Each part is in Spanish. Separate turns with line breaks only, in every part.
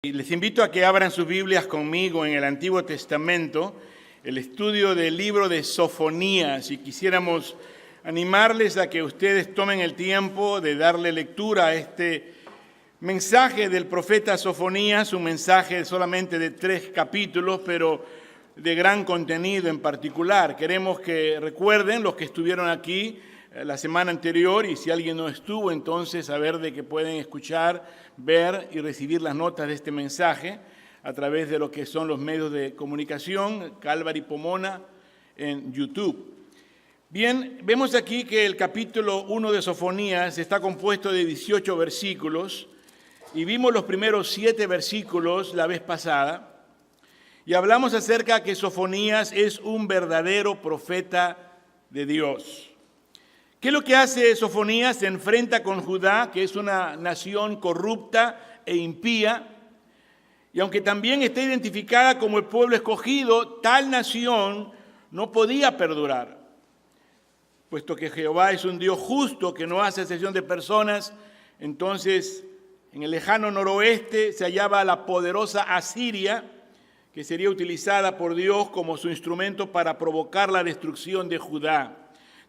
Les invito a que abran sus Biblias conmigo en el Antiguo Testamento, el estudio del libro de Sofonías, y quisiéramos animarles a que ustedes tomen el tiempo de darle lectura a este mensaje del profeta Sofonías, un mensaje solamente de 3 capítulos, pero de gran contenido en particular. Queremos que recuerden los que estuvieron aquí la semana anterior, y si alguien no estuvo, entonces saber de que pueden escuchar, ver y recibir las notas de este mensaje a través de lo que son los medios de comunicación, Calvary Pomona, en YouTube. Bien, vemos aquí que el capítulo 1 de Sofonías está compuesto de 18 versículos, y vimos los primeros 7 versículos la vez pasada, y hablamos acerca de que Sofonías es un verdadero profeta de Dios. ¿Qué es lo que hace Sofonías? Se enfrenta con Judá, que es una nación corrupta e impía, y aunque también está identificada como el pueblo escogido, tal nación no podía perdurar, puesto que Jehová es un Dios justo que no hace excepción de personas. Entonces, en el lejano noroeste se hallaba la poderosa Asiria, que sería utilizada por Dios como su instrumento para provocar la destrucción de Judá.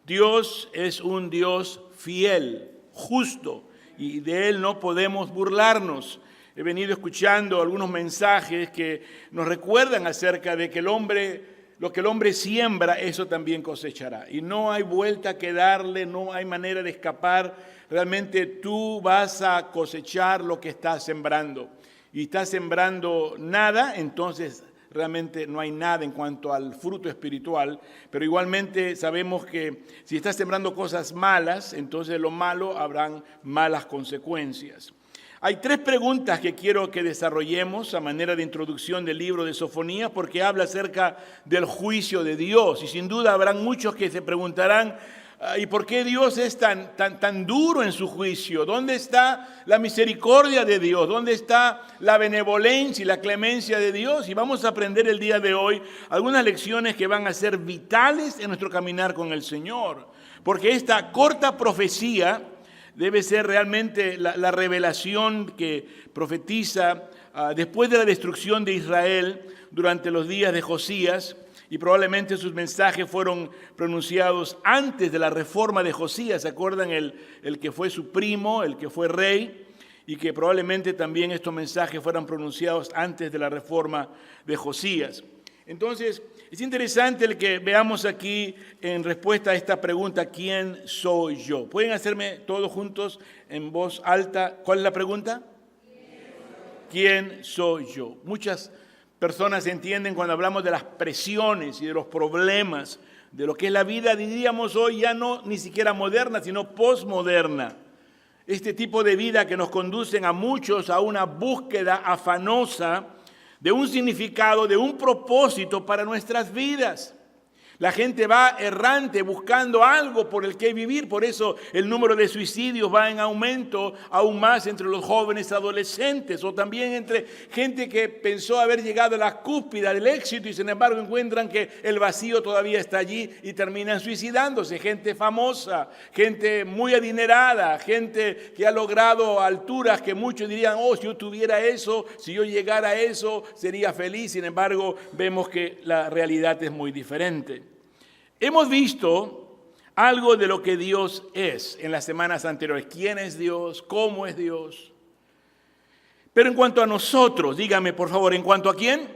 Dios es un Dios fiel, justo, y de Él no podemos burlarnos. He venido escuchando algunos mensajes que nos recuerdan acerca de que lo que el hombre siembra, eso también cosechará. Y no hay vuelta que darle, no hay manera de escapar. Realmente tú vas a cosechar lo que estás sembrando. Y estás sembrando nada, entonces realmente no hay nada en cuanto al fruto espiritual, pero igualmente sabemos que si estás sembrando cosas malas, entonces lo malo habrán malas consecuencias. Hay 3 preguntas que quiero que desarrollemos a manera de introducción del libro de Sofonías, porque habla acerca del juicio de Dios, y sin duda habrán muchos que se preguntarán: ¿y por qué Dios es tan duro en su juicio? ¿Dónde está la misericordia de Dios? ¿Dónde está la benevolencia y la clemencia de Dios? Y vamos a aprender el día de hoy algunas lecciones que van a ser vitales en nuestro caminar con el Señor. Porque esta corta profecía debe ser realmente la revelación que profetiza después de la destrucción de Israel durante los días de Josías. Y probablemente sus mensajes fueron pronunciados antes de la reforma de Josías. ¿Se acuerdan? El que fue su primo, el que fue rey, y que probablemente también estos mensajes fueran pronunciados antes de la reforma de Josías. Entonces, es interesante el que veamos aquí en respuesta a esta pregunta: ¿quién soy yo? ¿Pueden hacerme todos juntos en voz alta? ¿Cuál es la pregunta? ¿Quién soy yo? Muchas personas entienden cuando hablamos de las presiones y de los problemas, de lo que es la vida, diríamos hoy ya no ni siquiera moderna, sino posmoderna. Este tipo de vida que nos conducen a muchos a una búsqueda afanosa de un significado, de un propósito para nuestras vidas. La gente va errante buscando algo por el que vivir, por eso el número de suicidios va en aumento aún más entre los jóvenes adolescentes, o también entre gente que pensó haber llegado a la cúspide del éxito y sin embargo encuentran que el vacío todavía está allí y terminan suicidándose. Gente famosa, gente muy adinerada, gente que ha logrado alturas que muchos dirían: oh, si yo tuviera eso, si yo llegara a eso, sería feliz. Sin embargo, vemos que la realidad es muy diferente. Hemos visto algo de lo que Dios es en las semanas anteriores. ¿Quién es Dios? ¿Cómo es Dios? Pero en cuanto a nosotros, dígame por favor, ¿en cuanto a quién?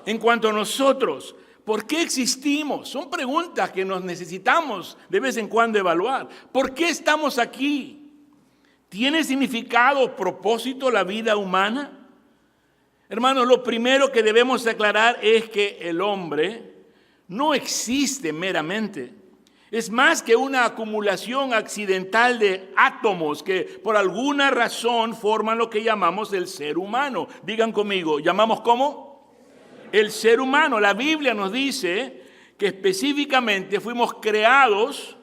En cuanto a nosotros, ¿por qué existimos? Son preguntas que nos necesitamos de vez en cuando evaluar. ¿Por qué estamos aquí? ¿Tiene significado, propósito la vida humana? Hermanos, lo primero que debemos aclarar es que el hombre no existe meramente. Es más que una acumulación accidental de átomos que por alguna razón forman lo que llamamos el ser humano. Digan conmigo, ¿llamamos cómo? El ser humano. La Biblia nos dice que específicamente fuimos creados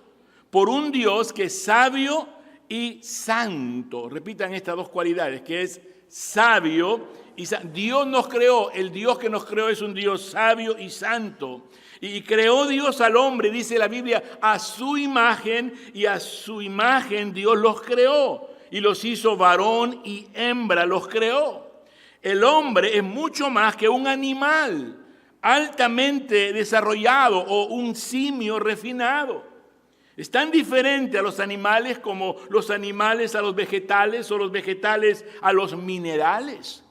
por un Dios que es sabio y santo. Repitan estas 2 cualidades, que es sabio y santo. Dios nos creó, el Dios que nos creó es un Dios sabio y santo. Y creó Dios al hombre, dice la Biblia, a su imagen, y a su imagen Dios los creó. Y los hizo varón y hembra, los creó. El hombre es mucho más que un animal altamente desarrollado o un simio refinado. Es tan diferente a los animales como los animales a los vegetales o los vegetales a los minerales.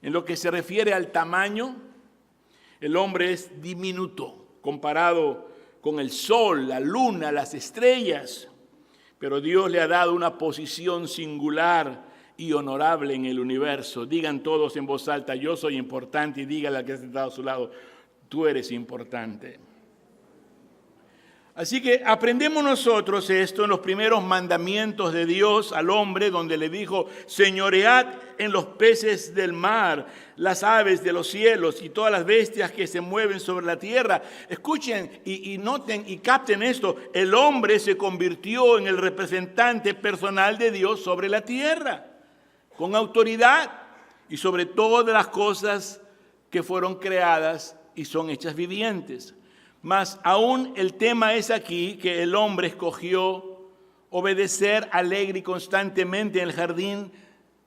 En lo que se refiere al tamaño, el hombre es diminuto comparado con el sol, la luna, las estrellas. Pero Dios le ha dado una posición singular y honorable en el universo. Digan todos en voz alta, yo soy importante, y dígale al que está sentado a su lado, tú eres importante. Así que aprendemos nosotros esto en los primeros mandamientos de Dios al hombre, donde le dijo, señoread en los peces del mar, las aves de los cielos y todas las bestias que se mueven sobre la tierra. Escuchen y noten y capten esto, el hombre se convirtió en el representante personal de Dios sobre la tierra, con autoridad y sobre todas las cosas que fueron creadas y son hechas vivientes. Mas aún el tema es aquí que el hombre escogió obedecer alegre y constantemente en el jardín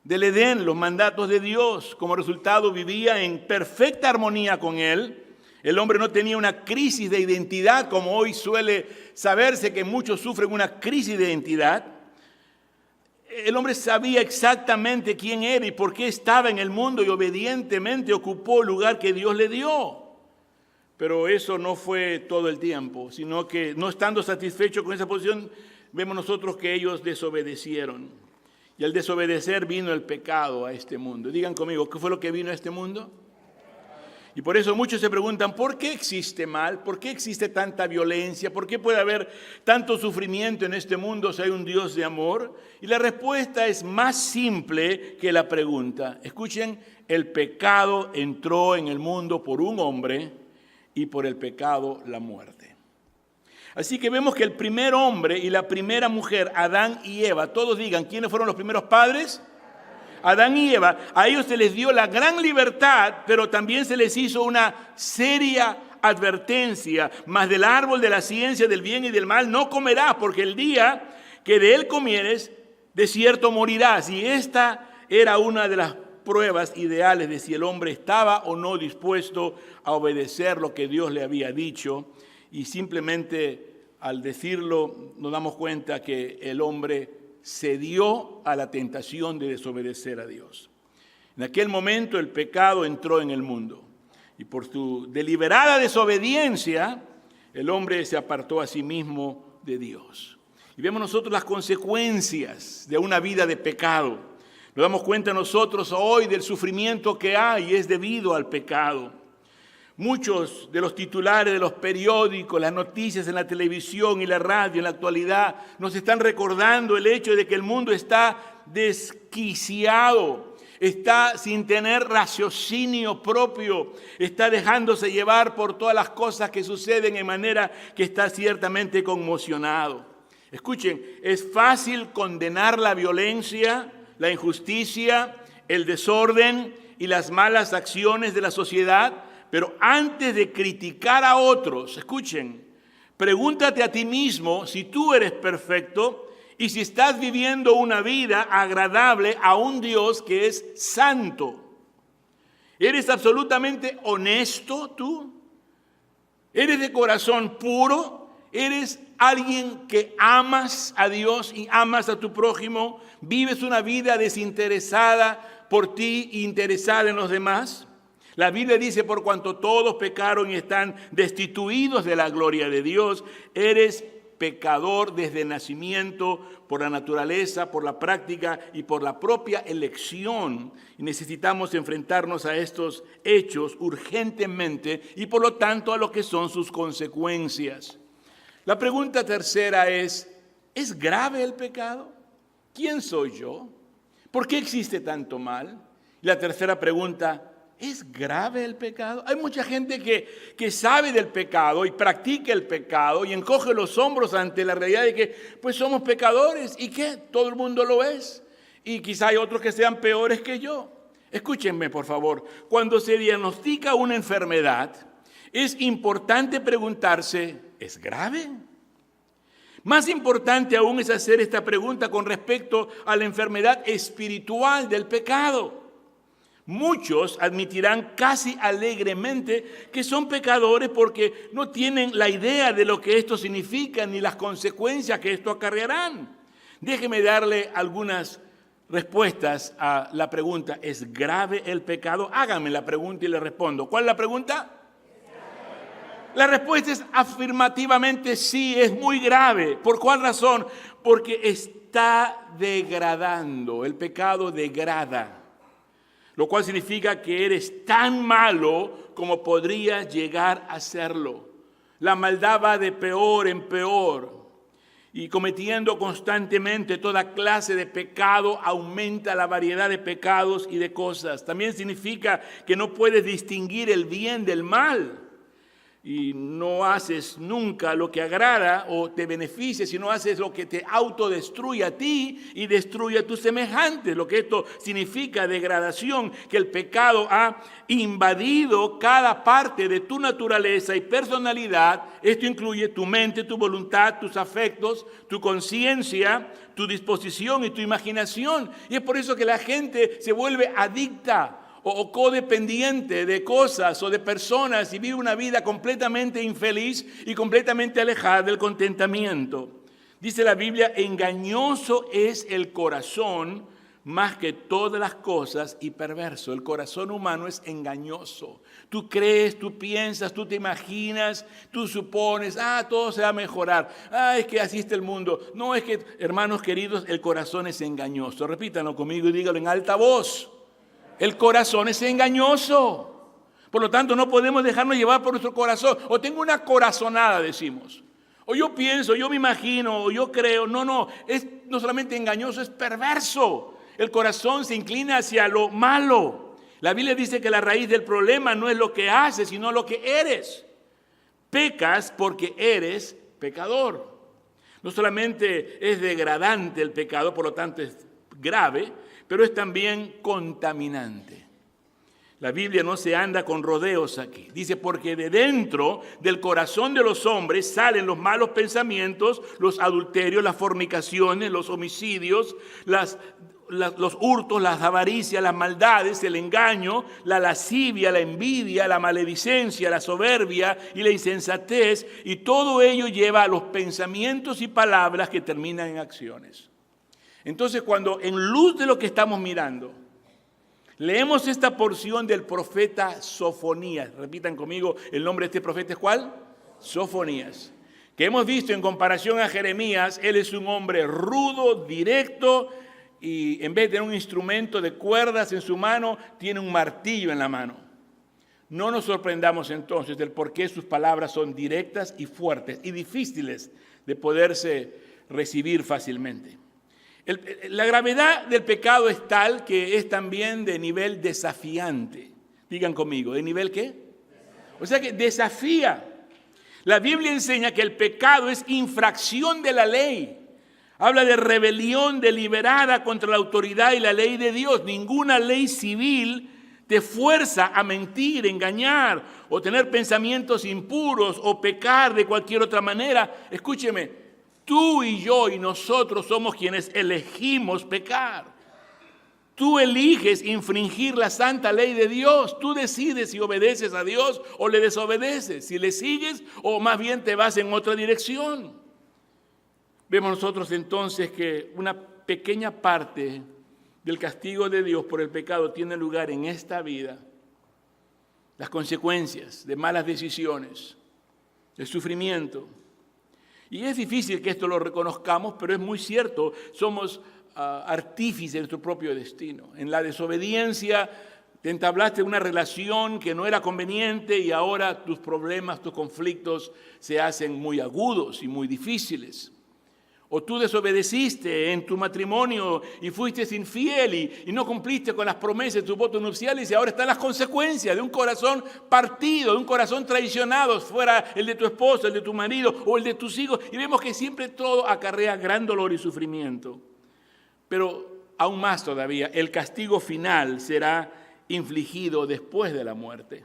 del Edén, los mandatos de Dios. Como resultado vivía en perfecta armonía con él. El hombre no tenía una crisis de identidad, como hoy suele saberse que muchos sufren una crisis de identidad. El hombre sabía exactamente quién era y por qué estaba en el mundo y obedientemente ocupó el lugar que Dios le dio. Pero eso no fue todo el tiempo, sino que no estando satisfechos con esa posición, vemos nosotros que ellos desobedecieron. Y al desobedecer vino el pecado a este mundo. Digan conmigo, ¿qué fue lo que vino a este mundo? Y por eso muchos se preguntan, ¿por qué existe mal? ¿Por qué existe tanta violencia? ¿Por qué puede haber tanto sufrimiento en este mundo si hay un Dios de amor? Y la respuesta es más simple que la pregunta. Escuchen, el pecado entró en el mundo por un hombre y por el pecado la muerte. Así que vemos que el primer hombre y la primera mujer, Adán y Eva, todos digan, ¿quiénes fueron los primeros padres? Adán y Eva, a ellos se les dio la gran libertad, pero también se les hizo una seria advertencia, mas del árbol de la ciencia del bien y del mal no comerás, porque el día que de él comieres, de cierto morirás. Y esta era una de las pruebas ideales de si el hombre estaba o no dispuesto a obedecer lo que Dios le había dicho, y simplemente al decirlo nos damos cuenta que el hombre cedió a la tentación de desobedecer a Dios. En aquel momento el pecado entró en el mundo y por su deliberada desobediencia el hombre se apartó a sí mismo de Dios. Y vemos nosotros las consecuencias de una vida de pecado. Nos damos cuenta nosotros hoy del sufrimiento que hay y es debido al pecado. Muchos de los titulares de los periódicos, las noticias en la televisión y la radio en la actualidad nos están recordando el hecho de que el mundo está desquiciado, está sin tener raciocinio propio, está dejándose llevar por todas las cosas que suceden en manera que está ciertamente conmocionado. Escuchen, es fácil condenar la violencia, la injusticia, el desorden y las malas acciones de la sociedad, pero antes de criticar a otros, escuchen, pregúntate a ti mismo si tú eres perfecto y si estás viviendo una vida agradable a un Dios que es santo. ¿Eres absolutamente honesto tú? ¿Eres de corazón puro? ¿Eres alguien que amas a Dios y amas a tu prójimo? ¿Vives una vida desinteresada por ti e interesada en los demás? La Biblia dice, por cuanto todos pecaron y están destituidos de la gloria de Dios, eres pecador desde nacimiento, por la naturaleza, por la práctica y por la propia elección. Y necesitamos enfrentarnos a estos hechos urgentemente y por lo tanto a lo que son sus consecuencias. La pregunta tercera ¿es grave el pecado? ¿Quién soy yo? ¿Por qué existe tanto mal? Y la tercera pregunta, ¿es grave el pecado? Hay mucha gente que sabe del pecado y practica el pecado y encoge los hombros ante la realidad de que pues somos pecadores y que todo el mundo lo es. Y quizá hay otros que sean peores que yo. Escúchenme por favor, cuando se diagnostica una enfermedad es importante preguntarse, ¿es grave? Más importante aún es hacer esta pregunta con respecto a la enfermedad espiritual del pecado. Muchos admitirán casi alegremente que son pecadores porque no tienen la idea de lo que esto significa ni las consecuencias que esto acarrearán. Déjeme darle algunas respuestas a la pregunta, ¿es grave el pecado? Hágame la pregunta y le respondo. ¿Cuál es la pregunta? La respuesta es afirmativamente sí, es muy grave. ¿Por cuál razón? Porque está degradando, el pecado degrada. Lo cual significa que eres tan malo como podrías llegar a serlo. La maldad va de peor en peor y cometiendo constantemente toda clase de pecado aumenta la variedad de pecados y de cosas. También significa que no puedes distinguir el bien del mal y no haces nunca lo que agrada o te beneficia, sino haces lo que te autodestruye a ti y destruye a tus semejantes. Lo que esto significa degradación, que el pecado ha invadido cada parte de tu naturaleza y personalidad. Esto incluye tu mente, tu voluntad, tus afectos, tu conciencia, tu disposición y tu imaginación. Y es por eso que la gente se vuelve adicta o codependiente de cosas o de personas y vive una vida completamente infeliz y completamente alejada del contentamiento. Dice la Biblia, engañoso es el corazón más que todas las cosas y perverso. El corazón humano es engañoso. Tú crees, tú piensas, tú te imaginas, tú supones, todo se va a mejorar. Es que así está el mundo. No, es que, hermanos queridos, el corazón es engañoso. Repítanlo conmigo y díganlo en alta voz. El corazón es engañoso. Por lo tanto, no podemos dejarnos llevar por nuestro corazón. O tengo una corazonada, decimos. O yo pienso, yo me imagino, o yo creo. No, es no solamente engañoso, es perverso. El corazón se inclina hacia lo malo. La Biblia dice que la raíz del problema no es lo que haces, sino lo que eres. Pecas porque eres pecador. No solamente es degradante el pecado, por lo tanto es grave, pero es también contaminante. La Biblia no se anda con rodeos aquí. Dice, porque de dentro del corazón de los hombres salen los malos pensamientos, los adulterios, las fornicaciones, los homicidios, los hurtos, las avaricias, las maldades, el engaño, la lascivia, la envidia, la maledicencia, la soberbia y la insensatez. Y todo ello lleva a los pensamientos y palabras que terminan en acciones. Entonces, cuando en luz de lo que estamos mirando, leemos esta porción del profeta Sofonías. Repitan conmigo, el nombre de este profeta es ¿cuál? Sofonías. Que hemos visto en comparación a Jeremías, él es un hombre rudo, directo, y en vez de tener un instrumento de cuerdas en su mano, tiene un martillo en la mano. No nos sorprendamos entonces del por qué sus palabras son directas y fuertes y difíciles de poderse recibir fácilmente. La gravedad del pecado es tal que es también de nivel desafiante. Digan conmigo, ¿de nivel qué? O sea que desafía. La Biblia enseña que el pecado es infracción de la ley. Habla de rebelión deliberada contra la autoridad y la ley de Dios. Ninguna ley civil te fuerza a mentir, engañar o tener pensamientos impuros o pecar de cualquier otra manera. Escúcheme. Tú y yo y nosotros somos quienes elegimos pecar. Tú eliges infringir la santa ley de Dios. Tú decides si obedeces a Dios o le desobedeces, si le sigues o más bien te vas en otra dirección. Vemos nosotros entonces que una pequeña parte del castigo de Dios por el pecado tiene lugar en esta vida. Las consecuencias de malas decisiones, el sufrimiento. Y es difícil que esto lo reconozcamos, pero es muy cierto, somos artífices de nuestro propio destino. En la desobediencia te entablaste una relación que no era conveniente y ahora tus problemas, tus conflictos se hacen muy agudos y muy difíciles. O tú desobedeciste en tu matrimonio y fuiste infiel y no cumpliste con las promesas de tus votos nupciales y ahora están las consecuencias de un corazón partido, de un corazón traicionado, fuera el de tu esposo, el de tu marido o el de tus hijos. Y vemos que siempre todo acarrea gran dolor y sufrimiento. Pero aún más todavía, el castigo final será infligido después de la muerte.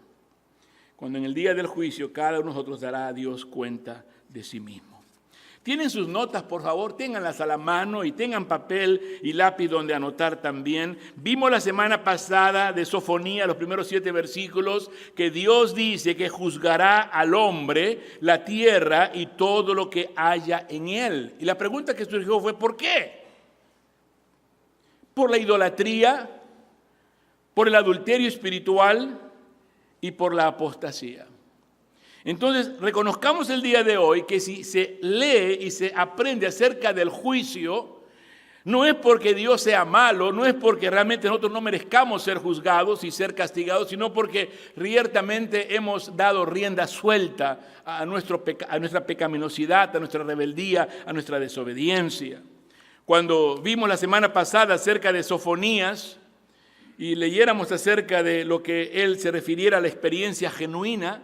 Cuando en el día del juicio cada uno de nosotros dará a Dios cuenta de sí mismo. Tienen sus notas, por favor, ténganlas a la mano y tengan papel y lápiz donde anotar también. Vimos la semana pasada de Sofonía, los primeros 7 versículos, que Dios dice que juzgará al hombre, la tierra y todo lo que haya en él. Y la pregunta que surgió fue, ¿por qué? Por la idolatría, por el adulterio espiritual y por la apostasía. Entonces, reconozcamos el día de hoy que si se lee y se aprende acerca del juicio, no es porque Dios sea malo, no es porque realmente nosotros no merezcamos ser juzgados y ser castigados, sino porque ciertamente hemos dado rienda suelta a nuestra pecaminosidad, a nuestra rebeldía, a nuestra desobediencia. Cuando vimos la semana pasada acerca de Sofonías y leyéramos acerca de lo que él se refiriera a la experiencia genuina,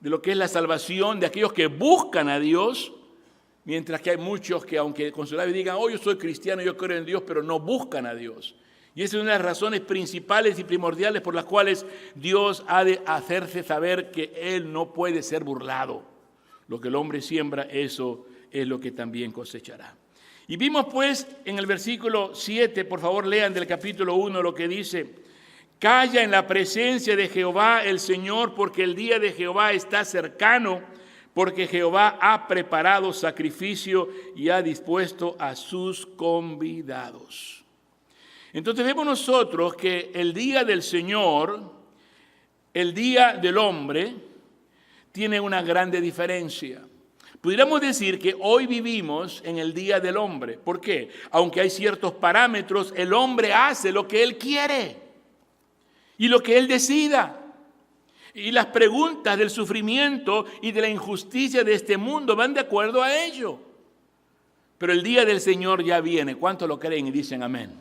de lo que es la salvación de aquellos que buscan a Dios, mientras que hay muchos que aunque con su labio digan, yo soy cristiano, yo creo en Dios, pero no buscan a Dios. Y esa es una de las razones principales y primordiales por las cuales Dios ha de hacerse saber que Él no puede ser burlado. Lo que el hombre siembra, eso es lo que también cosechará. Y vimos pues en el versículo 7, por favor lean del capítulo 1 lo que dice: calla en la presencia de Jehová el Señor, porque el día de Jehová está cercano, porque Jehová ha preparado sacrificio y ha dispuesto a sus convidados. Entonces vemos nosotros que el día del Señor, el día del hombre, tiene una grande diferencia. Pudiéramos decir que hoy vivimos en el día del hombre. ¿Por qué? Aunque hay ciertos parámetros, el hombre hace lo que él quiere y lo que él decida. Y las preguntas del sufrimiento y de la injusticia de este mundo van de acuerdo a ello. Pero el día del Señor ya viene. ¿Cuántos lo creen y dicen amén?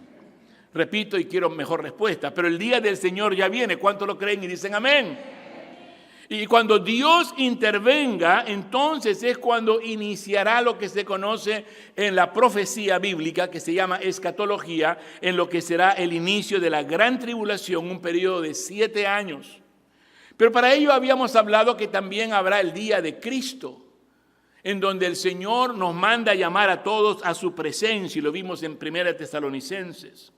Repito y quiero mejor respuesta. Pero el día del Señor ya viene. ¿Cuántos lo creen y dicen amén? Y cuando Dios intervenga, entonces es cuando iniciará lo que se conoce en la profecía bíblica, que se llama escatología, en lo que será el inicio de la gran tribulación, un periodo de 7 años. Pero para ello habíamos hablado que también habrá el día de Cristo, en donde el Señor nos manda llamar a todos a su presencia, y lo vimos en 1 Tesalonicenses.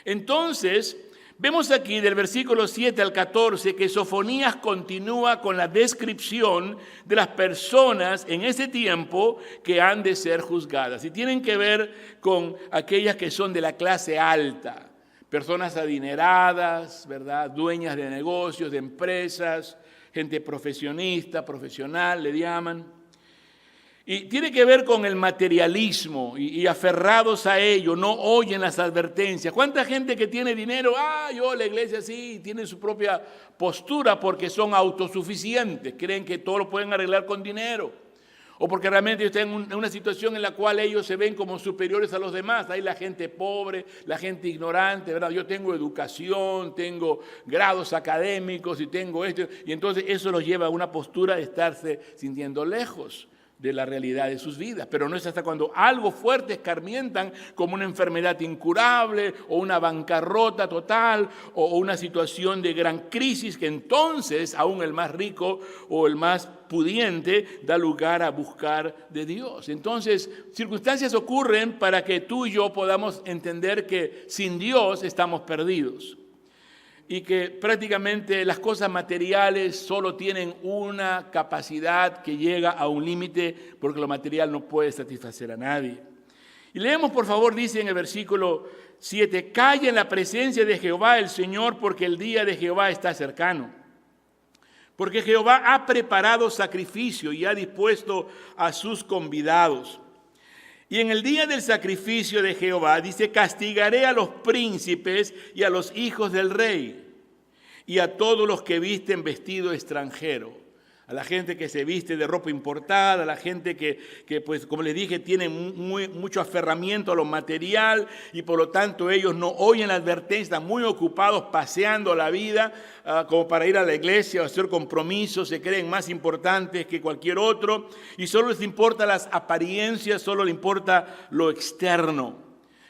Entonces, vemos aquí del versículo 7 al 14 que Sofonías continúa con la descripción de las personas en ese tiempo que han de ser juzgadas. Y tienen que ver con aquellas que son de la clase alta. Personas adineradas, ¿verdad? Dueñas de negocios, de empresas, gente profesionista, profesional, le llaman. Y tiene que ver con el materialismo y aferrados a ello, no oyen las advertencias. ¿Cuánta gente que tiene dinero? Yo la iglesia sí, tiene su propia postura porque son autosuficientes, creen que todo lo pueden arreglar con dinero. O porque realmente están en una situación en la cual ellos se ven como superiores a los demás. Hay la gente pobre, la gente ignorante, ¿verdad? Yo tengo educación, tengo grados académicos y tengo esto. Y entonces eso los lleva a una postura de estarse sintiendo lejos de la realidad de sus vidas. Pero no es hasta cuando algo fuerte escarmientan, como una enfermedad incurable o una bancarrota total o una situación de gran crisis, que entonces aún el más rico o el más pudiente da lugar a buscar de Dios. Entonces, circunstancias ocurren para que tú y yo podamos entender que sin Dios estamos perdidos. Y que prácticamente las cosas materiales solo tienen una capacidad que llega a un límite, porque lo material no puede satisfacer a nadie. Y leemos, por favor, dice en el versículo 7, calla en la presencia de Jehová el Señor, porque el día de Jehová está cercano. Porque Jehová ha preparado sacrificio y ha dispuesto a sus convidados. Y en el día del sacrificio de Jehová, dice, castigaré a los príncipes y a los hijos del rey, y a todos los que visten vestido extranjero. A la gente que se viste de ropa importada, a la gente que pues, como les dije, tiene mucho aferramiento a lo material y por lo tanto ellos no oyen la advertencia, están muy ocupados paseando la vida como para ir a la iglesia o hacer compromisos, se creen más importantes que cualquier otro y solo les importa las apariencias, solo les importa lo externo.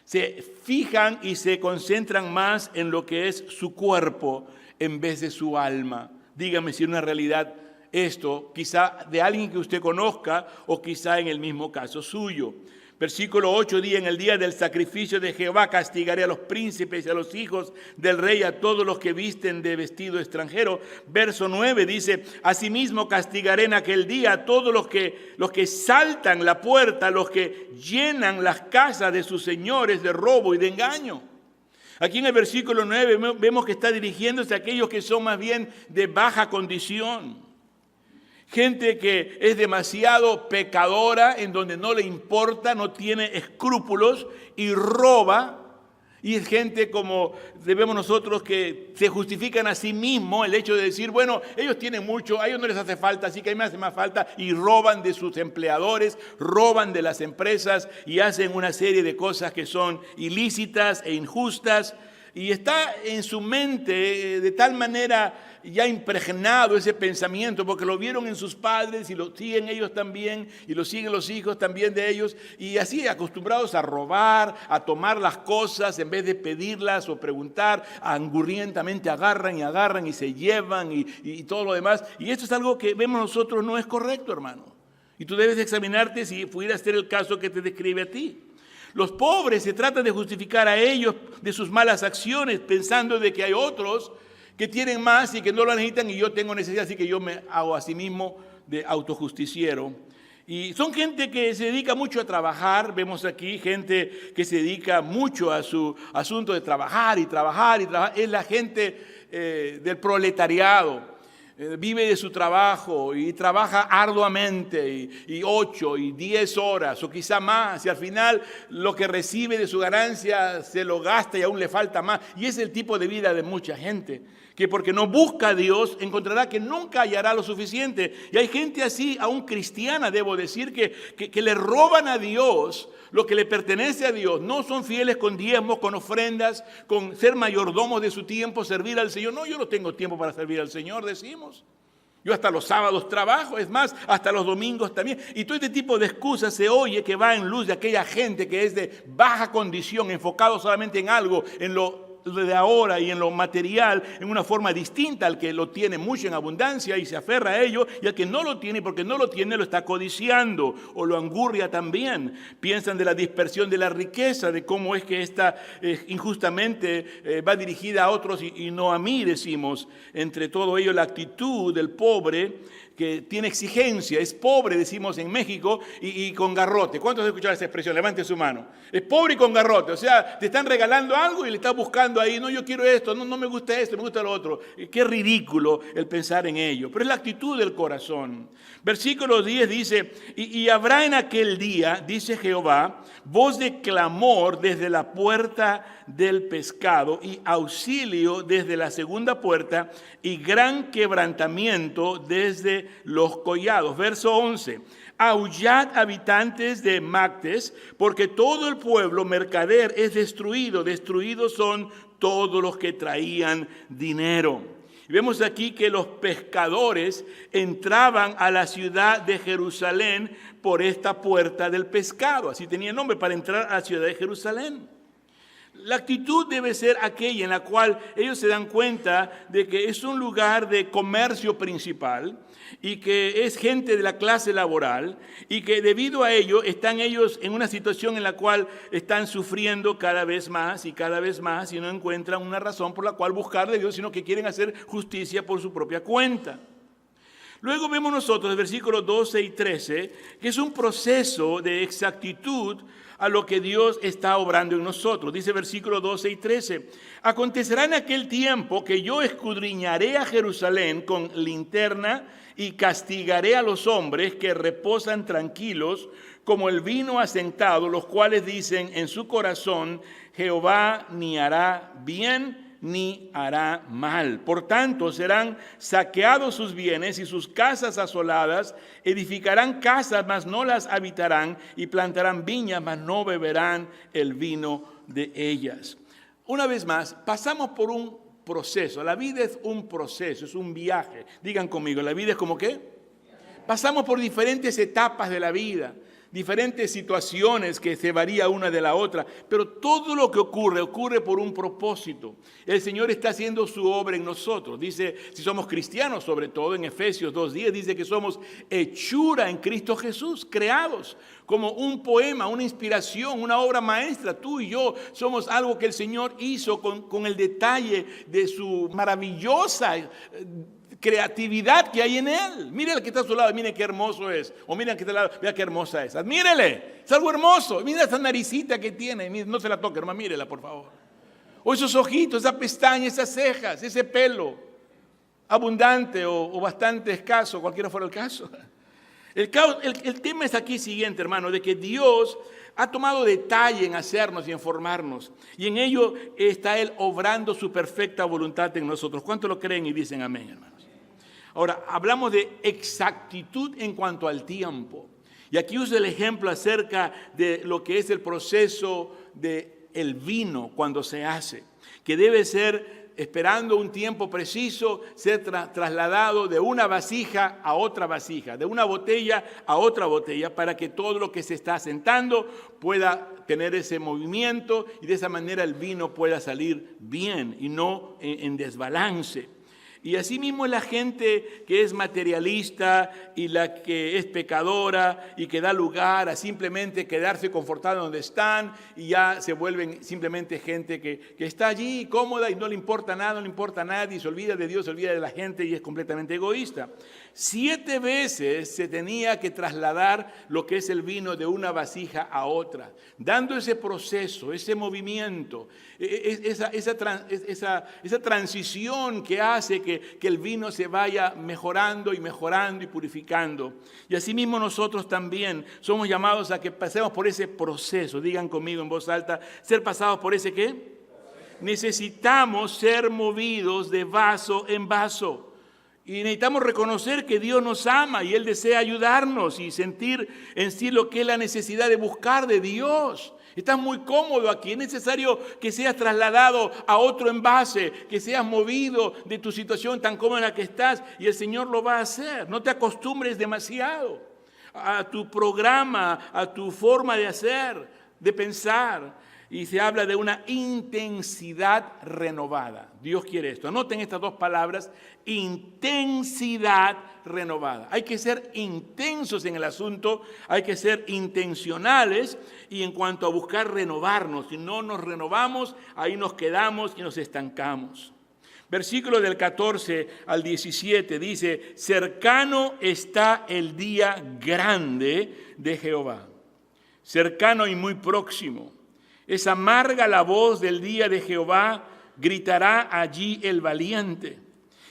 Se fijan y se concentran más en lo que es su cuerpo en vez de su alma. Dígame si es una realidad esto, quizá de alguien que usted conozca o quizá en el mismo caso suyo. Versículo 8, en el día del sacrificio de Jehová castigaré a los príncipes y a los hijos del rey, a todos los que visten de vestido extranjero. Verso 9 dice, asimismo castigaré en aquel día a todos los que saltan la puerta, los que llenan las casas de sus señores de robo y de engaño. Aquí en el versículo 9 vemos que está dirigiéndose a aquellos que son más bien de baja condición. Gente que es demasiado pecadora, en donde no le importa, no tiene escrúpulos y roba. Y es gente como debemos nosotros que se justifican a sí mismos el hecho de decir, bueno, ellos tienen mucho, a ellos no les hace falta, así que a mí me hace más falta. Y roban de sus empleadores, roban de las empresas y hacen una serie de cosas que son ilícitas e injustas. Y está en su mente de tal manera ya impregnado ese pensamiento, porque lo vieron en sus padres y lo siguen ellos también, y lo siguen los hijos también de ellos, y así acostumbrados a robar, a tomar las cosas en vez de pedirlas o preguntar, angurrientamente agarran y se llevan y todo lo demás. Y esto es algo que vemos nosotros no es correcto, hermano. Y tú debes examinarte si pudiera ser el caso que te describe a ti. Los pobres se tratan de justificar a ellos de sus malas acciones, pensando de que hay otros que tienen más y que no lo necesitan y yo tengo necesidad, así que yo me hago a sí mismo de autojusticiero. Y son gente que se dedica mucho a trabajar, vemos aquí gente que se dedica mucho a su asunto de trabajar. Es la gente del proletariado. Vive de su trabajo y trabaja arduamente y 8 y 10 horas o quizá más, y al final lo que recibe de su ganancia se lo gasta y aún le falta más. Y es el tipo de vida de mucha gente, que porque no busca a Dios encontrará que nunca hallará lo suficiente. Y hay gente así, aún cristiana, debo decir, que le roban a Dios lo que le pertenece a Dios. No son fieles con diezmos, con ofrendas, con ser mayordomos de su tiempo, servir al Señor. No, yo no tengo tiempo para servir al Señor, decimos. Yo hasta los sábados trabajo, es más, hasta los domingos también. Y todo este tipo de excusas se oye que va en luz de aquella gente que es de baja condición, enfocado solamente en algo, en lo de ahora y en lo material, en una forma distinta al que lo tiene mucho en abundancia y se aferra a ello, y al que no lo tiene, porque no lo tiene, lo está codiciando o lo angurria también. Piensan de la dispersión de la riqueza, de cómo es que esta injustamente va dirigida a otros y no a mí, decimos. Entre todo ello, la actitud del pobre que tiene exigencia, es pobre, decimos en México, y con garrote. ¿Cuántos han escuchado esa expresión? Levante su mano. Es pobre y con garrote, o sea, te están regalando algo y le estás buscando ahí, no, yo quiero esto, no me gusta esto, me gusta lo otro. Qué ridículo el pensar en ello, pero es la actitud del corazón. Versículo 10 dice, y habrá en aquel día, dice Jehová, voz de clamor desde la puerta del pescado y auxilio desde la segunda puerta y gran quebrantamiento desde los collados. Verso 11. Aullad, habitantes de Mactes, porque todo el pueblo mercader es destruido. Destruidos son todos los que traían dinero. Y vemos aquí que los pescadores entraban a la ciudad de Jerusalén por esta puerta del pescado. Así tenía nombre, para entrar a la ciudad de Jerusalén. La actitud debe ser aquella en la cual ellos se dan cuenta de que es un lugar de comercio principal y que es gente de la clase laboral y que debido a ello están ellos en una situación en la cual están sufriendo cada vez más y no encuentran una razón por la cual buscar de Dios, sino que quieren hacer justicia por su propia cuenta. Luego vemos nosotros, versículos 12 y 13, que es un proceso de exactitud a lo que Dios está obrando en nosotros. Dice versículos 12 y 13, acontecerá en aquel tiempo que yo escudriñaré a Jerusalén con linterna y castigaré a los hombres que reposan tranquilos como el vino asentado, los cuales dicen en su corazón, Jehová ni hará bien ni hará mal. Por tanto, serán saqueados sus bienes y sus casas asoladas, edificarán casas, mas no las habitarán, y plantarán viñas, mas no beberán el vino de ellas. Una vez más, pasamos por un proceso. La vida es un proceso, es un viaje. Digan conmigo, ¿la vida es como qué? Pasamos por diferentes etapas de la vida. diferentes situaciones que se varía una de la otra, pero todo lo que ocurre por un propósito. El Señor está haciendo su obra en nosotros. Dice, si somos cristianos, sobre todo en Efesios 2:10, dice que somos hechura en Cristo Jesús, creados como un poema, una inspiración, una obra maestra. Tú y yo somos algo que el Señor hizo con el detalle de su maravillosa creatividad que hay en Él. Mire al que está a su lado, mire qué hermoso es. O mire al que está al lado, vea qué hermosa es. Admírele, es algo hermoso. Mira esa naricita que tiene, no se la toque, hermano, mírela por favor. O esos ojitos, esa pestaña, esas cejas, ese pelo, abundante o bastante escaso, cualquiera fuera el caso. El tema es aquí siguiente, hermano, de que Dios ha tomado detalle en hacernos y en formarnos. Y en ello está Él obrando su perfecta voluntad en nosotros. ¿Cuántos lo creen y dicen amén, hermanos? Ahora, hablamos de exactitud en cuanto al tiempo. Y aquí uso el ejemplo acerca de lo que es el proceso del vino cuando se hace, que debe ser, esperando un tiempo preciso, ser trasladado de una vasija a otra vasija, de una botella a otra botella, para que todo lo que se está asentando pueda tener ese movimiento y de esa manera el vino pueda salir bien y no en desbalance. Y asimismo la gente que es materialista y la que es pecadora y que da lugar a simplemente quedarse confortada donde están y ya se vuelven simplemente gente que está allí cómoda y no le importa nada, no le importa a nadie, se olvida de Dios, se olvida de la gente y es completamente egoísta. 7 veces se tenía que trasladar lo que es el vino de una vasija a otra, dando ese proceso, ese movimiento, esa transición que hace que el vino se vaya mejorando y mejorando y purificando. Y asimismo nosotros también somos llamados a que pasemos por ese proceso. Digan conmigo en voz alta, ser pasados por ese ¿qué? Necesitamos ser movidos de vaso en vaso. Y necesitamos reconocer que Dios nos ama y Él desea ayudarnos y sentir en sí lo que es la necesidad de buscar de Dios. Estás muy cómodo aquí, es necesario que seas trasladado a otro envase, que seas movido de tu situación tan cómoda en la que estás y el Señor lo va a hacer. No te acostumbres demasiado a tu programa, a tu forma de hacer, de pensar. Y se habla de una intensidad renovada. Dios quiere esto. Anoten estas 2 palabras, intensidad renovada. Hay que ser intensos en el asunto, hay que ser intencionales y en cuanto a buscar renovarnos. Si no nos renovamos, ahí nos quedamos y nos estancamos. Versículo del 14 al 17 dice, cercano está el día grande de Jehová, cercano y muy próximo. Es amarga la voz del día de Jehová, gritará allí el valiente.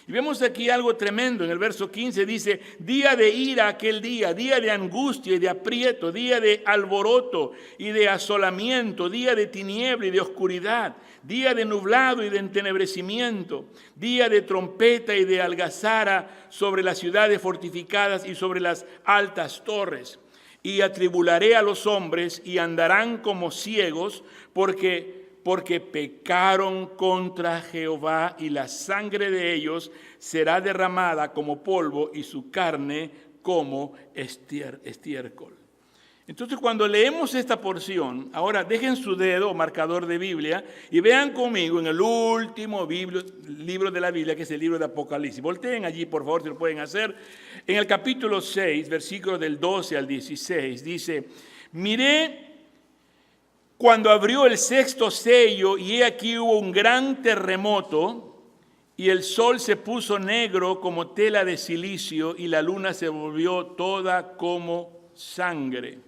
Y vemos aquí algo tremendo. En el verso 15 dice, día de ira aquel día de angustia y de aprieto, día de alboroto y de asolamiento, día de tiniebla y de oscuridad, día de nublado y de entenebrecimiento, día de trompeta y de algazara sobre las ciudades fortificadas y sobre las altas torres. Y atribularé a los hombres y andarán como ciegos porque pecaron contra Jehová y la sangre de ellos será derramada como polvo y su carne como estiércol. Entonces cuando leemos esta porción, ahora dejen su dedo o marcador de Biblia y vean conmigo en el último libro de la Biblia, que es el libro de Apocalipsis. Volteen allí, por favor, si lo pueden hacer. En el capítulo 6, versículos del 12 al 16, dice, miré cuando abrió el 6º sello y he aquí hubo un gran terremoto y el sol se puso negro como tela de silicio y la luna se volvió toda como sangre.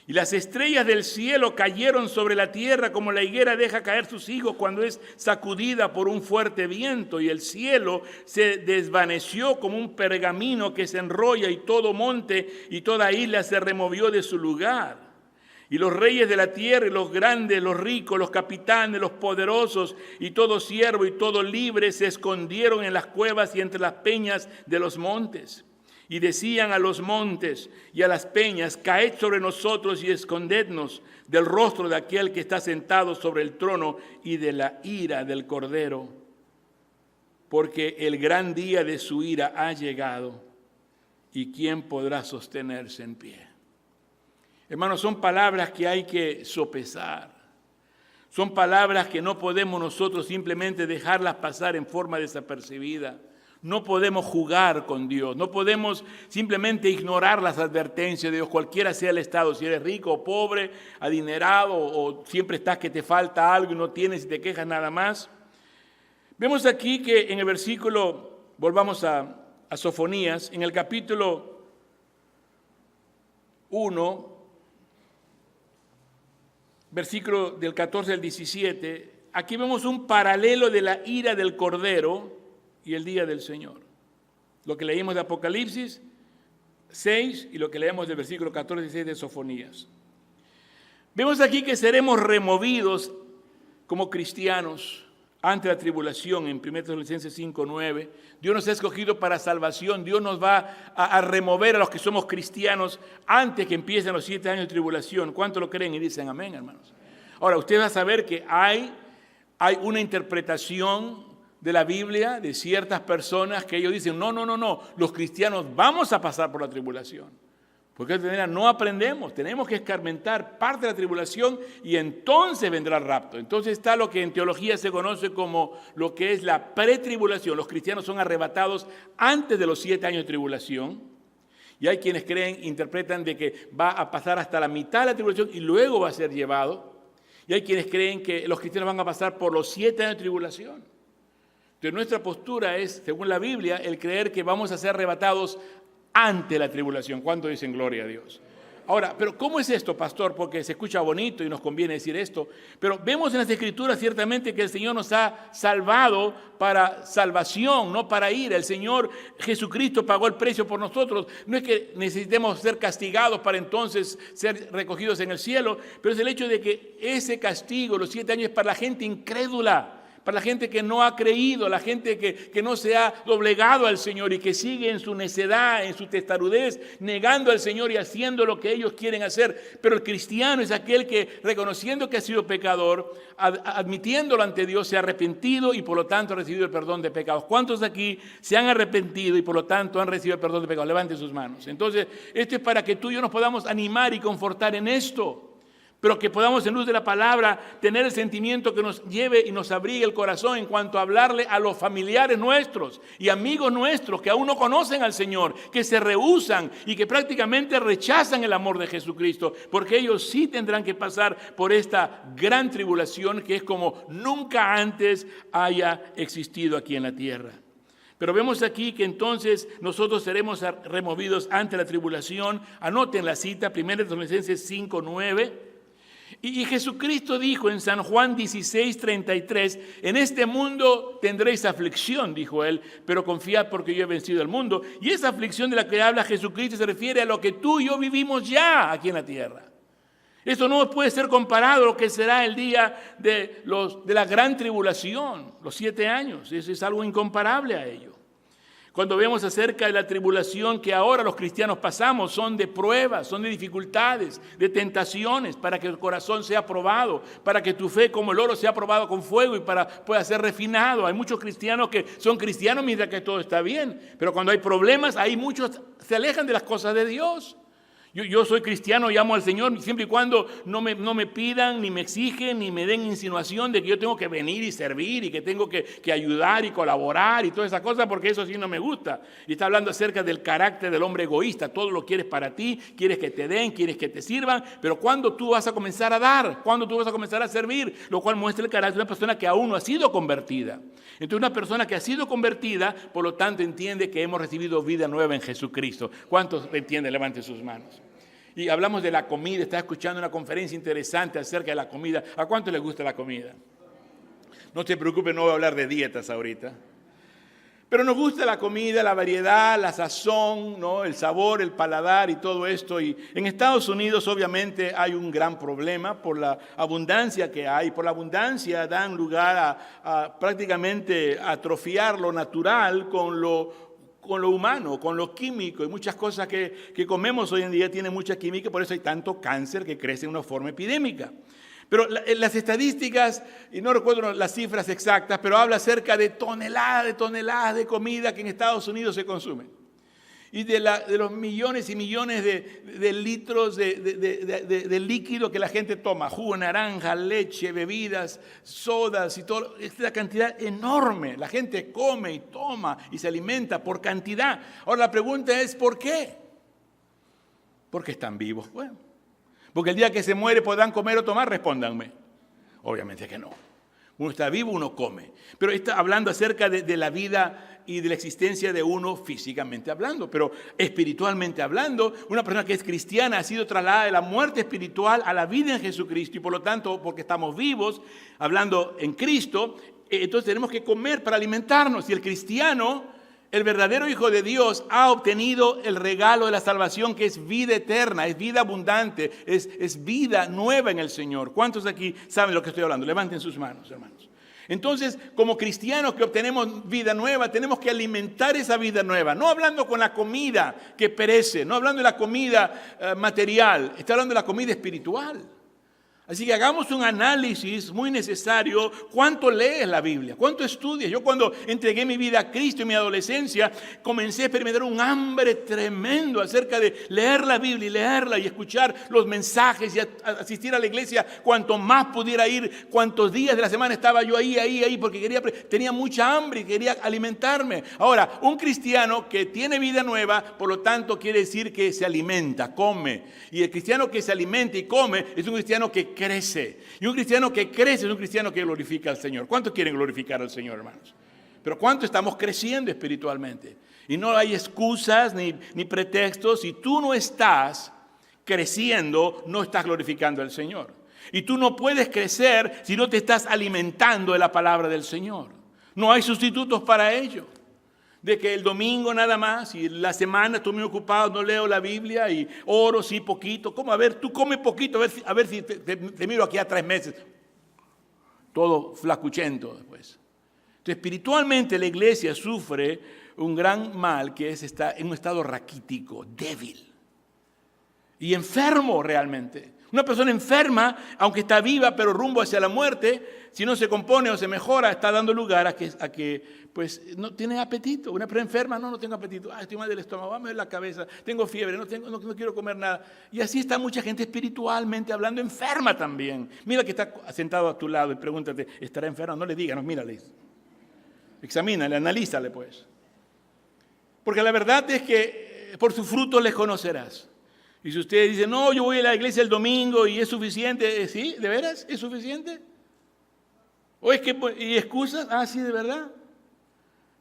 Y las estrellas del cielo cayeron sobre la tierra como la higuera deja caer sus higos cuando es sacudida por un fuerte viento. Y el cielo se desvaneció como un pergamino que se enrolla y todo monte y toda isla se removió de su lugar. Y los reyes de la tierra y los grandes, los ricos, los capitanes, los poderosos y todo siervo y todo libre se escondieron en las cuevas y entre las peñas de los montes. Y decían a los montes y a las peñas, caed sobre nosotros y escondednos del rostro de aquel que está sentado sobre el trono y de la ira del Cordero. Porque el gran día de su ira ha llegado, ¿y quién podrá sostenerse en pie? Hermanos, son palabras que hay que sopesar. Son palabras que no podemos nosotros simplemente dejarlas pasar en forma desapercibida. No podemos jugar con Dios, no podemos simplemente ignorar las advertencias de Dios, cualquiera sea el estado, si eres rico o pobre, adinerado o siempre estás que te falta algo y no tienes y te quejas nada más. Vemos aquí que en el versículo, volvamos a Sofonías, en el capítulo 1, versículo del 14 al 17, aquí vemos un paralelo de la ira del Cordero y el día del Señor. Lo que leímos de Apocalipsis 6 y lo que leemos del versículo 14 y 16 de Sofonías. Vemos aquí que seremos removidos como cristianos ante la tribulación en 1 Tesalonicenses 5:9. Dios nos ha escogido para salvación. Dios nos va a remover a los que somos cristianos antes que empiecen los 7 años de tribulación. ¿Cuántos lo creen y dicen amén, hermanos? Ahora, usted va a saber que hay una interpretación de la Biblia de ciertas personas que ellos dicen, no, los cristianos vamos a pasar por la tribulación. Porque de esta manera no aprendemos, tenemos que escarmentar parte de la tribulación y entonces vendrá el rapto. Entonces está lo que en teología se conoce como lo que es la pretribulación. Los cristianos son arrebatados antes de los 7 años de tribulación. Y hay quienes interpretan de que va a pasar hasta la mitad de la tribulación y luego va a ser llevado. Y hay quienes creen que los cristianos van a pasar por los 7 años de tribulación. Entonces nuestra postura es, según la Biblia, el creer que vamos a ser arrebatados ante la tribulación. ¿Cuánto dicen gloria a Dios? Ahora, pero ¿cómo es esto, pastor? Porque se escucha bonito y nos conviene decir esto, pero vemos en las Escrituras ciertamente que el Señor nos ha salvado para salvación, no para ira. El Señor Jesucristo pagó el precio por nosotros. No es que necesitemos ser castigados para entonces ser recogidos en el cielo, pero es el hecho de que ese castigo, los 7 años, es para la gente incrédula, para la gente que no ha creído, la gente que no se ha doblegado al Señor y que sigue en su necedad, en su testarudez, negando al Señor y haciendo lo que ellos quieren hacer. Pero el cristiano es aquel que, reconociendo que ha sido pecador, admitiéndolo ante Dios, se ha arrepentido y por lo tanto ha recibido el perdón de pecados. ¿Cuántos aquí se han arrepentido y por lo tanto han recibido el perdón de pecados? Levanten sus manos. Entonces, esto es para que tú y yo nos podamos animar y confortar en esto. Pero que podamos, en luz de la palabra, tener el sentimiento que nos lleve y nos abrigue el corazón en cuanto a hablarle a los familiares nuestros y amigos nuestros que aún no conocen al Señor, que se rehúsan y que prácticamente rechazan el amor de Jesucristo, porque ellos sí tendrán que pasar por esta gran tribulación que es como nunca antes haya existido aquí en la tierra. Pero vemos aquí que entonces nosotros seremos removidos ante la tribulación. Anoten la cita, 1 Tesalonicenses 5:9. Y Jesucristo dijo en San Juan 16:33, en este mundo tendréis aflicción, dijo él, pero confiad porque yo he vencido al mundo. Y esa aflicción de la que habla Jesucristo se refiere a lo que tú y yo vivimos ya aquí en la tierra. Esto no puede ser comparado a lo que será el día de la gran tribulación, los 7 años. Eso es algo incomparable a ello. Cuando vemos acerca de la tribulación que ahora los cristianos pasamos, son de pruebas, son de dificultades, de tentaciones, para que el corazón sea probado, para que tu fe como el oro sea probado con fuego y pueda ser refinado. Hay muchos cristianos que son cristianos mientras que todo está bien, pero cuando hay problemas, ahí muchos se alejan de las cosas de Dios. Yo soy cristiano y amo al Señor siempre y cuando no me pidan, ni me exigen, ni me den insinuación de que yo tengo que venir y servir y que tengo que ayudar y colaborar y todas esas cosas, porque eso sí no me gusta. Y está hablando acerca del carácter del hombre egoísta. Todo lo quieres para ti, quieres que te den, quieres que te sirvan, pero ¿cuándo tú vas a comenzar a dar? ¿Cuándo tú vas a comenzar a servir? Lo cual muestra el carácter de una persona que aún no ha sido convertida. Entonces una persona que ha sido convertida, por lo tanto entiende que hemos recibido vida nueva en Jesucristo. ¿Cuántos entienden? Levanten sus manos. Y hablamos de la comida, estaba escuchando una conferencia interesante acerca de la comida. ¿A cuánto les gusta la comida? No se preocupe, no voy a hablar de dietas ahorita. Pero nos gusta la comida, la variedad, la sazón, ¿no? El sabor, el paladar y todo esto. Y en Estados Unidos obviamente hay un gran problema por la abundancia que hay. Por la abundancia dan lugar a prácticamente atrofiar lo natural con lo humano, con lo químico, y muchas cosas que comemos hoy en día tienen mucha química, por eso hay tanto cáncer que crece de una forma epidémica. Pero las estadísticas, y no recuerdo las cifras exactas, pero habla acerca de toneladas de comida que en Estados Unidos se consumen. y de los millones y millones de litros de líquido que la gente toma, jugo de naranja, leche, bebidas, sodas y todo, es una cantidad enorme. La gente come y toma y se alimenta por cantidad. Ahora la pregunta es, ¿por qué? Porque están vivos. Bueno, porque el día que se muere podrán comer o tomar, respóndanme. Obviamente que no. Uno está vivo, uno come. Pero está hablando acerca de la vida y de la existencia de uno físicamente hablando. Pero espiritualmente hablando, una persona que es cristiana ha sido trasladada de la muerte espiritual a la vida en Jesucristo. Y por lo tanto, porque estamos vivos, hablando en Cristo, entonces tenemos que comer para alimentarnos. Y el cristiano, el verdadero Hijo de Dios, ha obtenido el regalo de la salvación, que es vida eterna, es vida abundante, es vida nueva en el Señor. ¿Cuántos aquí saben lo que estoy hablando? Levanten sus manos, hermanos. Entonces, como cristianos que obtenemos vida nueva, tenemos que alimentar esa vida nueva. No hablando con la comida que perece, no hablando de la comida material, está hablando de la comida espiritual. Así que hagamos un análisis muy necesario. ¿Cuánto lees la Biblia? ¿Cuánto estudias? Yo cuando entregué mi vida a Cristo en mi adolescencia, comencé a experimentar un hambre tremendo acerca de leer la Biblia y leerla y escuchar los mensajes y asistir a la iglesia cuanto más pudiera ir, cuantos días de la semana estaba yo ahí, porque tenía mucha hambre y quería alimentarme. Ahora, un cristiano que tiene vida nueva, por lo tanto, quiere decir que se alimenta, come. Y el cristiano que se alimenta y come es un cristiano que crece. Y un cristiano que crece es un cristiano que glorifica al Señor. ¿Cuántos quieren glorificar al Señor, hermanos? Pero ¿cuánto estamos creciendo espiritualmente? Y no hay excusas ni pretextos. Si tú no estás creciendo, no estás glorificando al Señor. Y tú no puedes crecer si no te estás alimentando de la palabra del Señor. No hay sustitutos para ello. De que el domingo nada más y la semana estoy muy ocupado, no leo la Biblia y oro sí poquito. ¿Cómo? A ver, tú come poquito, a ver si te miro aquí a 3 meses. Todo flacuchento después. Entonces, espiritualmente la iglesia sufre un gran mal que es estar en un estado raquítico, débil y enfermo realmente. Una persona enferma, aunque está viva pero rumbo hacia la muerte, si no se compone o se mejora, está dando lugar a que pues no tiene apetito. Una persona enferma, no tengo apetito. Estoy mal del estómago, me duele la cabeza, tengo fiebre, no quiero comer nada. Y así está mucha gente espiritualmente hablando enferma también. Mira que está sentado a tu lado y pregúntate, ¿estará enfermo? No le digas, no, mírale. Examínale, analízale pues. Porque la verdad es que por su fruto les conocerás. Y si usted dice, no, yo voy a la iglesia el domingo y es suficiente, ¿sí? ¿De veras? ¿Es suficiente? ¿O es que, y excusas? Sí, de verdad.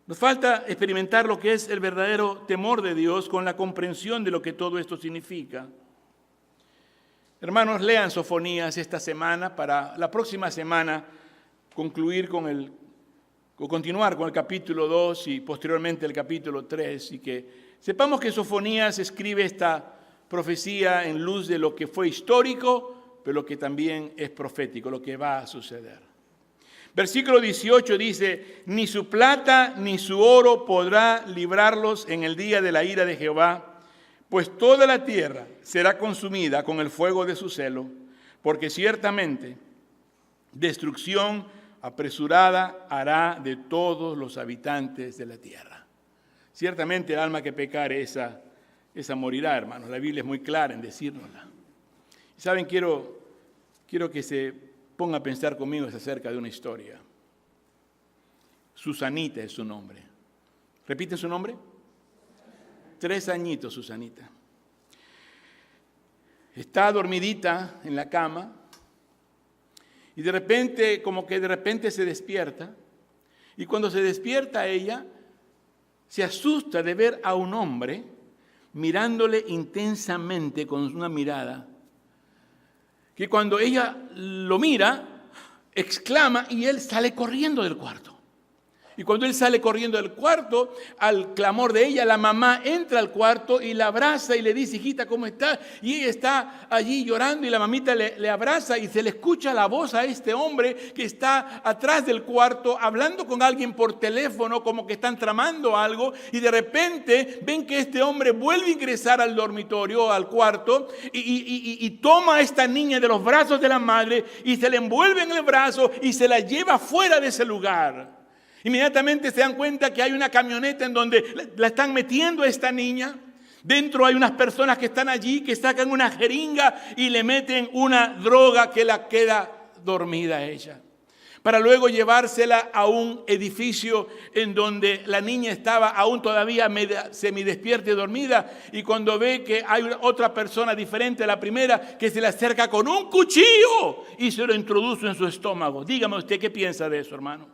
Nos falta experimentar lo que es el verdadero temor de Dios con la comprensión de lo que todo esto significa. Hermanos, lean Sofonías esta semana para la próxima semana continuar con el capítulo 2 y posteriormente el capítulo 3 y que sepamos que Sofonías escribe esta profecía en luz de lo que fue histórico, pero lo que también es profético, lo que va a suceder. Versículo 18 dice, ni su plata ni su oro podrá librarlos en el día de la ira de Jehová, pues toda la tierra será consumida con el fuego de su celo, porque ciertamente destrucción apresurada hará de todos los habitantes de la tierra. Ciertamente el alma que pecare esa morirá, hermanos. La Biblia es muy clara en decírnosla. ¿Saben? Quiero que se ponga a pensar conmigo acerca de una historia. Susanita es su nombre. ¿Repite su nombre? 3 añitos, Susanita. Está dormidita en la cama y de repente se despierta. Y cuando se despierta ella, se asusta de ver a un hombre mirándole intensamente con una mirada, que cuando ella lo mira, exclama y él sale corriendo del cuarto. Y cuando él sale corriendo del cuarto, al clamor de ella, la mamá entra al cuarto y la abraza y le dice, hijita, ¿cómo estás? Y ella está allí llorando y la mamita le abraza y se le escucha la voz a este hombre que está atrás del cuarto hablando con alguien por teléfono, como que están tramando algo, y de repente ven que este hombre vuelve a ingresar al dormitorio, al cuarto, y toma a esta niña de los brazos de la madre y se le envuelve en el brazo y se la lleva fuera de ese lugar. Inmediatamente se dan cuenta que hay una camioneta en donde la están metiendo a esta niña. Dentro hay unas personas que están allí, que sacan una jeringa y le meten una droga que la queda dormida a ella, para luego llevársela a un edificio en donde la niña estaba aún todavía semidespierta y dormida, y cuando ve que hay otra persona diferente a la primera que se le acerca con un cuchillo y se lo introduce en su estómago. Dígame usted qué piensa de eso, hermano.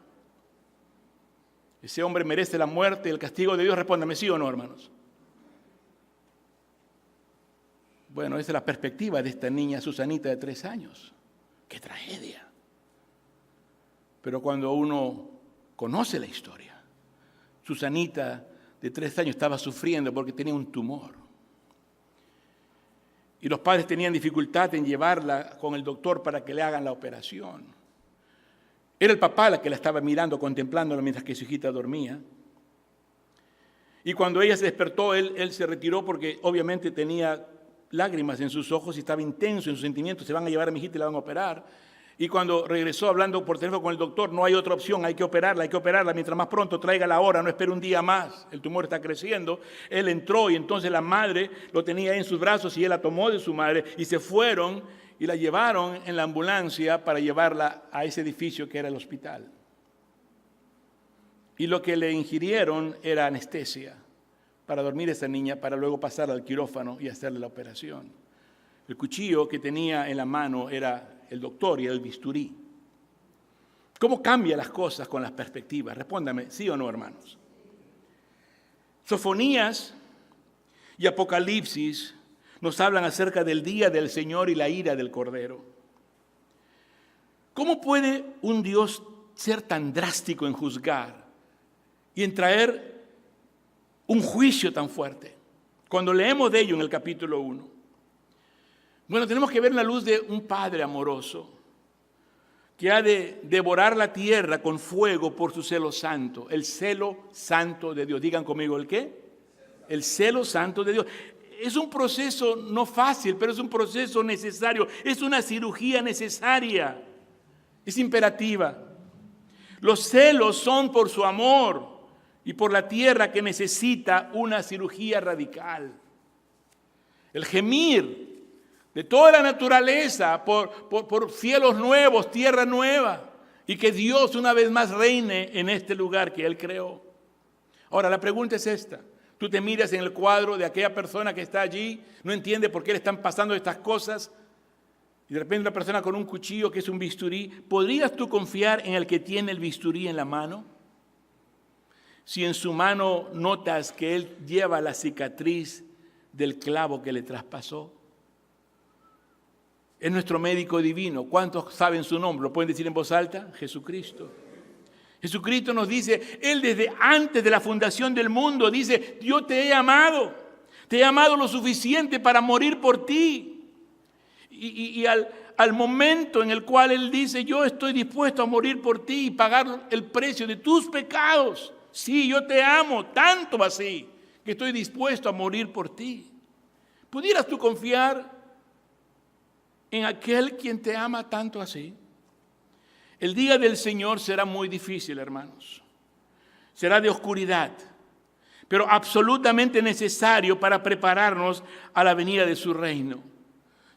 ¿Ese hombre merece la muerte y el castigo de Dios? Respóndame, ¿sí o no, hermanos? Bueno, esa es la perspectiva de esta niña Susanita de 3 años. ¡Qué tragedia! Pero cuando uno conoce la historia, Susanita de 3 años estaba sufriendo porque tenía un tumor. Y los padres tenían dificultad en llevarla con el doctor para que le hagan la operación. Era el papá la que la estaba mirando, contemplándolo mientras que su hijita dormía. Y cuando ella se despertó, él se retiró porque obviamente tenía lágrimas en sus ojos y estaba intenso en sus sentimientos. Se van a llevar a mi hijita y la van a operar. Y cuando regresó hablando por teléfono con el doctor, no hay otra opción, hay que operarla, mientras más pronto traiga la hora, no espere un día más, el tumor está creciendo. Él entró y entonces la madre lo tenía en sus brazos y él la tomó de su madre y se fueron y la llevaron en la ambulancia para llevarla a ese edificio que era el hospital. Y lo que le ingirieron era anestesia para dormir a esa niña, para luego pasarla al quirófano y hacerle la operación. El cuchillo que tenía en la mano era el doctor y el bisturí. ¿Cómo cambian las cosas con las perspectivas? Respóndame, ¿sí o no, hermanos? Sofonías y Apocalipsis nos hablan acerca del día del Señor y la ira del Cordero. ¿Cómo puede un Dios ser tan drástico en juzgar y en traer un juicio tan fuerte? Cuando leemos de ello en el capítulo 1. Bueno, tenemos que ver la luz de un Padre amoroso que ha de devorar la tierra con fuego por su celo santo, el celo santo de Dios. Digan conmigo, ¿el qué? El celo santo de Dios. Es un proceso no fácil, pero es un proceso necesario. Es una cirugía necesaria. Es imperativa. Los celos son por su amor y por la tierra que necesita una cirugía radical. El gemir de toda la naturaleza por cielos nuevos, tierra nueva, y que Dios una vez más reine en este lugar que Él creó. Ahora, la pregunta es esta. Tú te miras en el cuadro de aquella persona que está allí, no entiende por qué le están pasando estas cosas, y de repente una persona con un cuchillo que es un bisturí. ¿Podrías tú confiar en el que tiene el bisturí en la mano? Si en su mano notas que él lleva la cicatriz del clavo que le traspasó. Es nuestro médico divino. ¿Cuántos saben su nombre? ¿Lo pueden decir en voz alta? Jesucristo. Jesucristo nos dice, Él desde antes de la fundación del mundo dice, yo te he amado lo suficiente para morir por ti. Y al momento en el cual Él dice, yo estoy dispuesto a morir por ti y pagar el precio de tus pecados. Sí, yo te amo tanto así, que estoy dispuesto a morir por ti. ¿Pudieras tú confiar en aquel quien te ama tanto así? El día del Señor será muy difícil, hermanos. Será de oscuridad, pero absolutamente necesario para prepararnos a la venida de su reino.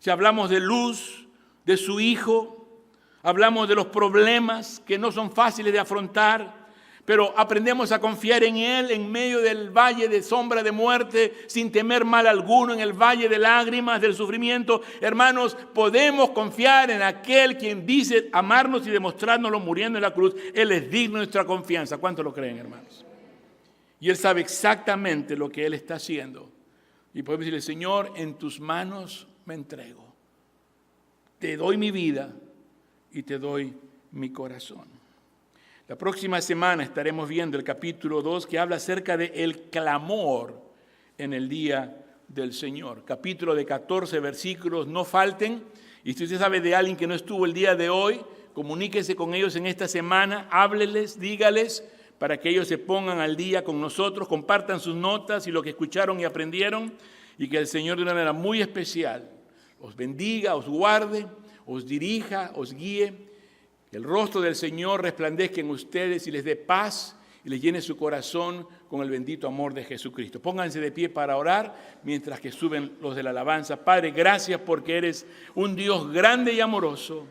Si hablamos de luz, de su Hijo, hablamos de los problemas que no son fáciles de afrontar, pero aprendemos a confiar en Él en medio del valle de sombra de muerte, sin temer mal alguno, en el valle de lágrimas, del sufrimiento. Hermanos, podemos confiar en aquel quien dice amarnos y demostrárnoslo muriendo en la cruz. Él es digno de nuestra confianza. ¿Cuántos lo creen, hermanos? Y Él sabe exactamente lo que Él está haciendo. Y podemos decirle, Señor, en tus manos me entrego. Te doy mi vida y te doy mi corazón. La próxima semana estaremos viendo el capítulo 2 que habla acerca del clamor en el día del Señor. Capítulo de 14 versículos, no falten. Y si usted sabe de alguien que no estuvo el día de hoy, comuníquese con ellos en esta semana, hábleles, dígales, para que ellos se pongan al día con nosotros, compartan sus notas y lo que escucharon y aprendieron, y que el Señor de una manera muy especial os bendiga, os guarde, os dirija, os guíe. Que el rostro del Señor resplandezca en ustedes y les dé paz y les llene su corazón con el bendito amor de Jesucristo. Pónganse de pie para orar mientras que suben los de la alabanza. Padre, gracias porque eres un Dios grande y amoroso.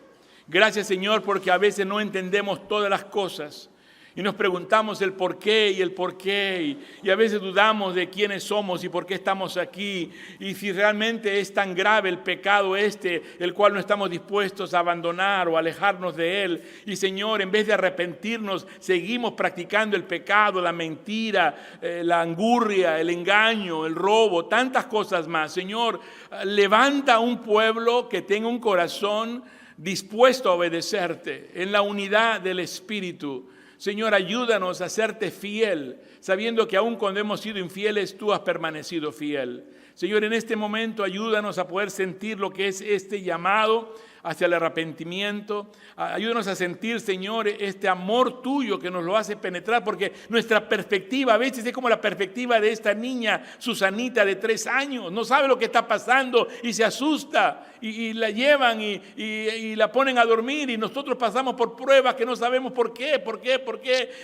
Gracias, Señor, porque a veces no entendemos todas las cosas y nos preguntamos el por qué y el por qué y a veces dudamos de quiénes somos y por qué estamos aquí y si realmente es tan grave el pecado el cual no estamos dispuestos a abandonar o alejarnos de él. Y Señor, en vez de arrepentirnos, seguimos practicando el pecado, la mentira, la angurria, el engaño, el robo, tantas cosas más. Señor, levanta un pueblo que tenga un corazón dispuesto a obedecerte en la unidad del Espíritu. Señor, ayúdanos a serte fiel, sabiendo que aun cuando hemos sido infieles, tú has permanecido fiel. Señor, en este momento ayúdanos a poder sentir lo que es este llamado hacia el arrepentimiento. Ayúdanos a sentir, Señor, este amor tuyo que nos lo hace penetrar, porque nuestra perspectiva a veces es como la perspectiva de esta niña Susanita de 3 años. No sabe lo que está pasando y se asusta y la llevan y la ponen a dormir y nosotros pasamos por pruebas que no sabemos por qué.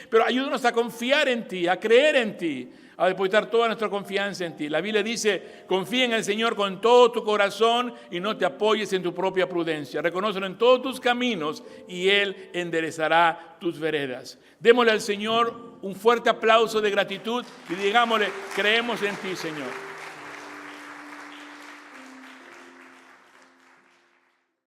Pero ayúdanos a confiar en ti, a creer en ti, a depositar toda nuestra confianza en ti. La Biblia dice, confía en el Señor con todo tu corazón y no te apoyes en tu propia prudencia. Reconócelo en todos tus caminos y Él enderezará tus veredas. Démosle al Señor un fuerte aplauso de gratitud y digámosle, creemos en ti, Señor.